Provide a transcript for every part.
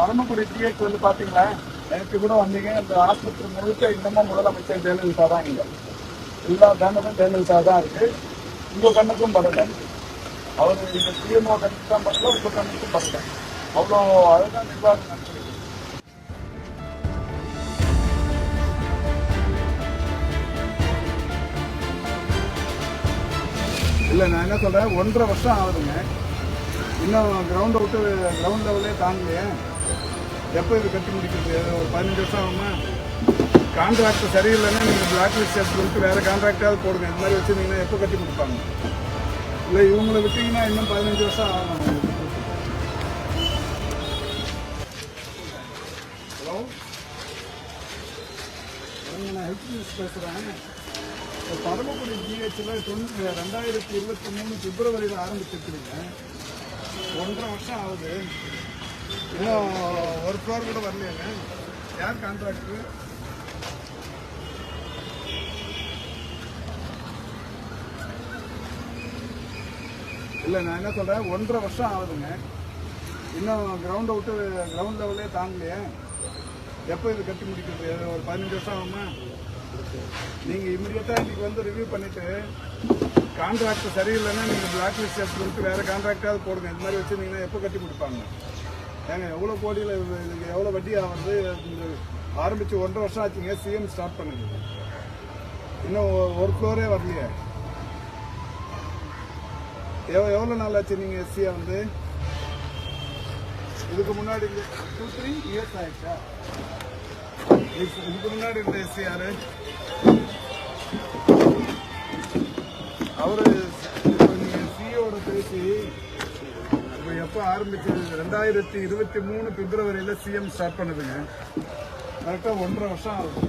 Paramakudi GH வந்து பாத்தீங்களா, நேற்று கூட வந்தீங்க. அந்த ஆஸ்பத்திரி முழுக்க இன்னமும் முதலமைச்சர் ஜெயலலிதா தான். இங்க எல்லா பேனரும் ஜெயலலிதா தான் இருக்கு. உங்க கண்ணுக்கும் படல, அவரு இந்த சிஎம்ஓ கண்ணுக்கு தான் படல, உங்க கண்ணுக்கும் படல. அவ்வளோ அழகா நிர்வாகம் நடக்குது. இல்லை, நான் என்ன சொல்றேன், 1.5 வருஷம் ஆகுதுங்க. இன்னும் கிரவுண்ட் லெவலே தாங்கலையே. எப்போ இது கட்டி முடிக்கிறது? ஒரு 15 வருஷம் ஆகுமா? கான்ட்ராக்ட் சரியில்லைன்னா நீங்கள் பிளாக் லிஸ்ட் எடுத்துக்கிட்டு வேறு கான்ட்ராக்டாவது போடுங்க. இந்த மாதிரி வச்சுருந்தீங்கன்னா எப்போ கட்டி கொடுப்பாங்க? இல்லை, இவங்களை விட்டீங்கன்னா இன்னும் 15 வருஷம் ஆகணும். ஹலோ, நான் ஹெல்த் மினிஸ்டர் பேசுகிறேன். பரமக்குடி ஜிஹெச்சில் 2023 பிப்ரவரியில் ஆரம்பிச்சிருக்கிறீங்க. 1.5 வருஷம் ஆகுது. இன்னும் ஒரு ஃப்ளோர் கூட வரலையாங்க. யார் கான்ட்ராக்டரு? இல்லை, நான் என்ன சொல்கிறேன், 1.5 வருஷம் ஆகுதுங்க. இன்னும் கிரவுண்ட் லெவலே தாங்கலையே. எப்போ இது கட்டி முடிக்கிறது? ஒரு 15 வருஷம் ஆகுமா? நீங்கள் இமீடியட்டாக இன்றைக்கி வந்து ரிவ்யூ பண்ணிவிட்டு கான்ட்ராக்ட் சரியில்லைன்னா நீங்கள் பிளாக் லிஸ்ட் எடுத்துக்கிட்டு வேறு கான்ட்ராக்டாவது போடுங்க. இந்த மாதிரி வச்சுருந்தீங்கன்னா எப்போ கட்டி கொடுப்பாங்க? ஏங்க, எவ்வளோ கோடியில் இதுக்கு எவ்வளோ வட்டி ஆகுது? ஆரம்பித்து 1.5 வருஷம் ஆச்சுங்க. சிஎம் ஸ்டார்ட் பண்ணுது, இன்னும் ஒரு ஃப்ளோரே வரலையே. எவ்வளோ நாள் ஆச்சு நீங்கள் எஸ்சியை வந்து? இதுக்கு முன்னாடி 2-3 இயர்ஸ் ஆயிடுச்சா? இதுக்கு முன்னாடி இருந்த எஸ்சி யாரு? அவரு நீங்கள் சிஓட பேசி இப்போ எப்போ ஆரம்பிச்சது? 2023 பிப்ரவரியில் சிஎம் ஸ்டார்ட் பண்ணுதுங்க. கரெக்டாக 1.5 வருஷம் ஆகுது.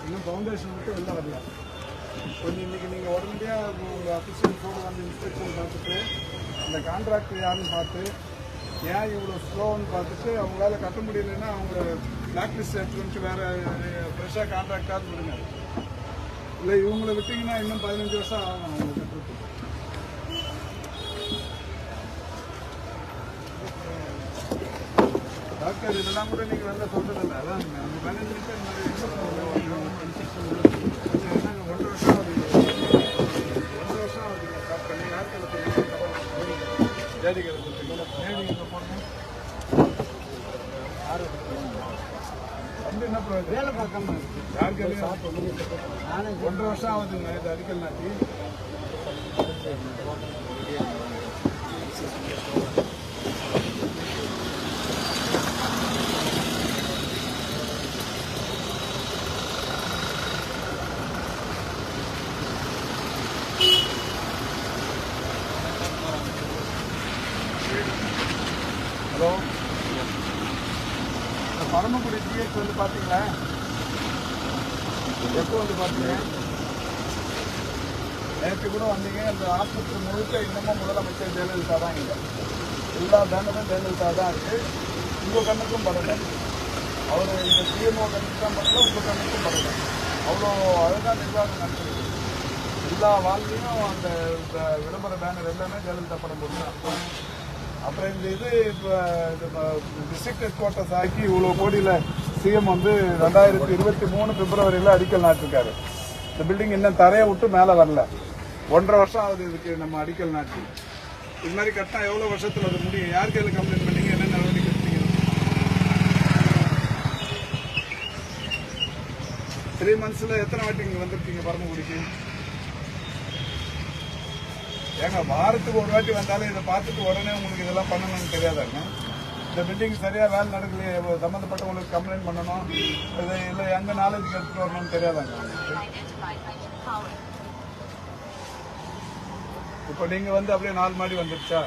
இன்னும் ஃபவுண்டேஷன் மட்டும் வெளில வரல. கொஞ்சம் இன்றைக்கி நீங்கள் உடனடியாக உங்கள் அஃபிஷியல் போட வந்து இன்ஸ்பெக்ஷன் பார்த்துட்டு அந்த கான்ட்ராக்ட் யாருன்னு பார்த்து ஏன் இவ்வளோ ஸ்லோன்னு பார்த்துட்டு அவங்களால கட்ட முடியலைன்னா அவங்க பிளாக் லிஸ்ட் எடுத்துக்கிட்டு வேறு ஃப்ரெஷ்ஷாக கான்ட்ராக்டாக விடுங்க. இல்லை, இவங்களை விட்டிங்கன்னா இன்னும் 15 வருஷம் ஆகும் அவங்க கட்டுறதுக்கு. டாக்டர், இதெல்லாம் கூட நீங்கள் வந்து சொல்கிறது இல்லை. அதான் அந்த மேனேஜ்மெண்ட்டு இந்த மாதிரி என்னங்க 1.5 வருஷம் ஆகுது. 1.5 வருஷம் ஆகுதுங்க ஸ்டார்ட் பண்ணி. யாருக்கு அதை ஜேடிக்கு ஜேடிக்கு போடணும். என்ன வேலை பார்க்காம யாருக்கு 1.5 வருஷம் ஆகுதுங்க இது அடிக்கல் நாட்டி. ஹலோ, பரமக்குடி ஜிஹெச் வந்து பார்த்தீங்களா, எப்போ வந்து பார்த்தீங்க? நேற்று கூட வந்தீங்க. அந்த ஆஸ்பத்திரி முழுக்க இன்னமும் முதலமைச்சர் ஜெயலலிதா தான். இங்கே எல்லா பேனரும் ஜெயலலிதா தான் இருக்குது. உங்கள் கண்ணுக்கும் படலை, அவர் இந்த சிஎம்ஓ கண்ணுக்கு தான் படல, உங்கள் கண்ணுக்கும் படலை. அவ்வளோ அழகாக நிர்வாகம் நடக்குது. எல்லா வாழ்க்கையும் அந்த விளம்பர பேனர் எல்லாமே ஜெயலலிதா படம் போட்டு. அப்புறம் இந்த இது இப்போ டிஸ்ட்ரிக்ட் ஹெட் குவார்ட்டர்ஸ் ஆக்கி இவ்வளோ கோடியில் சிஎம் வந்து 2023 பிப்ரவரியில் அடிக்கல் நாட்டிருக்காரு. இந்த பில்டிங் இன்னும் தரையை விட்டு மேலே வரல. 1.5 வருஷம் ஆகுது இதுக்கு நம்ம அடிக்கல் நாட்டி. இது மாதிரி கட்டினா எவ்வளோ வருஷத்தில் அது முடியும்? யார் கையில் கம்ப்ளைண்ட் பண்ணீங்க? என்ன நடவடிக்கை எடுத்தீங்க? 3 monthsல எத்தனை வாட்டி இங்கே வந்திருக்கீங்க பரமக்குடிக்கு? ஏங்க, வாரத்துக்கு ஒரு வாட்டி வந்தாலும் இதை பார்த்துட்டு உடனே உங்களுக்கு இதெல்லாம் பண்ணணும்னு தெரியாதாங்க? இந்த பில்டிங் சரியாக வேலை நடக்கலையே, சம்மந்தப்பட்டவங்களுக்கு கம்ப்ளைண்ட் பண்ணணும், இது இல்லை எங்கே நாலேஜுக்கு எடுத்துகிட்டு வரணும்னு தெரியாதாங்க? இப்போ நீங்கள் வந்து அப்படியே 4 மாடி வந்துருச்சா?